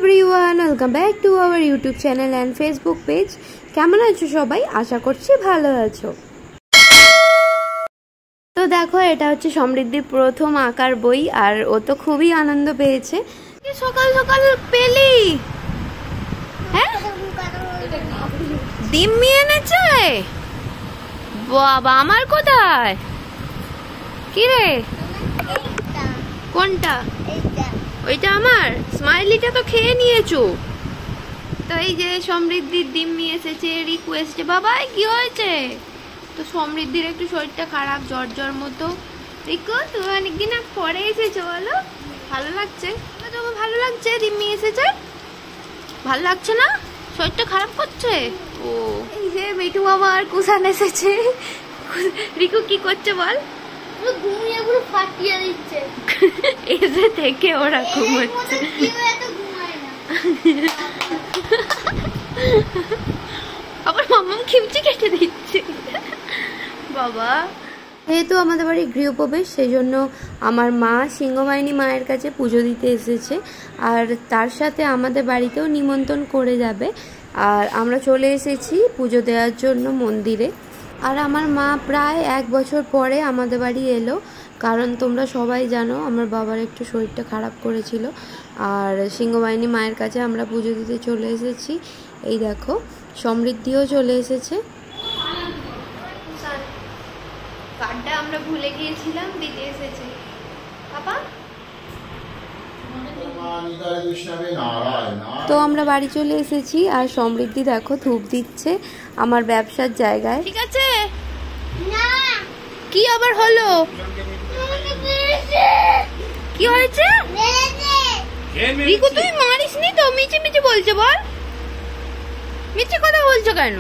Everyone, welcome back to our YouTube channel and Facebook page. কেমন আছো সবাই? আশা করছি ভালো আছো। তো দেখো, এটা হচ্ছে সমৃদ্ধির প্রথম আঁকার বই, আর ও তো খুবই আনন্দ পেয়েছে। সকাল সকাল পেলি? হ্যাঁ, ডিম্মি এনেছে। বাবা, আমার কোথায়? কি রে? কোনটা? ওইটা আমার। স্মাইলিটা তো খেয়ে নিয়েছো। তো এই যে সমৃদ্ধির ডিম্মি এসেছে রিকোয়েস্টে। বাবা, কি হয়েছে? তো সমৃদ্ধির একটু শরীরটা খারাপ, জ্বর জ্বর মতো। রিকু, তুমি অনেকদিন পরে এসেছো, বলো ভালো লাগছে? তোমার ভালো লাগছে? ডিম্মি এসেছে, ভালো লাগছে না? শরীরটা খারাপ করছে। ও, এই যে মিঠু মামা আর কুষাণ এসেছে। রিকু কি করছে বল? ঘুমিয়ে পুরো ফাটিয়ে দিচ্ছে। এসে থেকে ওরা ঘুমাচ্ছে। আবার মাম্মাম খিমচি কেটে দিচ্ছে। বাবা, যেহেতু আমাদের বাড়ি গৃহপ্রবেশ, সেই জন্য আমার মা সিংহবাহিনী মায়ের কাছে পুজো দিতে এসেছে, আর তার সাথে আমাদের বাড়িতেও নিমন্ত্রণ করে যাবে। আর আমরা চলে এসেছি পুজো দেওয়ার জন্য মন্দিরে। আর আমার মা প্রায় 1 বছর পরে আমাদের বাড়ি এলো, কারণ তোমরা সবাই জানো আমার বাবার একটু শরীরটা খারাপ করেছিল। আর সিংহবাহিনী মায়ের কাছে আমরা পুজো দিতে চলে এসেছি। এই দেখো, সমৃদ্ধিও চলে এসেছে। কার্ডটা আমরা ভুলে গিয়েছিলাম, দিতে এসেছে। বাবা, তো আমরা বাড়ি চলে এসেছি, আর সমৃদ্ধি দেখো ধূপ দিচ্ছে আমার ব্যবসার জায়গায়। ঠিক আছে না? কি আবার হলো? কি হয়েছে? রিকু, তুই মারিসনি তো? মিচি মিচি বলছে, বল মিচি কথা বলছো কেন?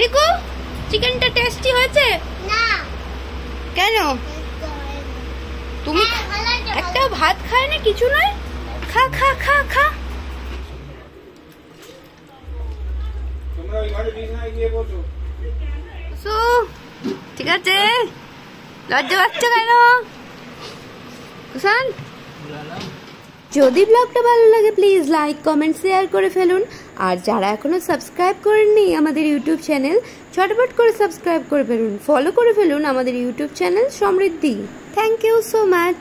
রিকু, চিকেনটা টেস্টি হয়েছে না? কেন? তুমি একটা ভাত খায় না, কিছু নয়। খা খা খা খা। ঠিক আছে, লজ্জা পাচ্ছো কেন? কুষাণ, যদি ব্লগটা ভালো লাগে প্লিজ লাইক কমেন্ট শেয়ার করে ফেলুন। আর যারা এখনো সাবস্ক্রাইব করেননি আমাদের ইউটিউব চ্যানেল, ঝটপট করে সাবস্ক্রাইব করে ফেলুন, ফলো করে ফেলুন আমাদের YouTube channel Samriddhi. Thank you so much.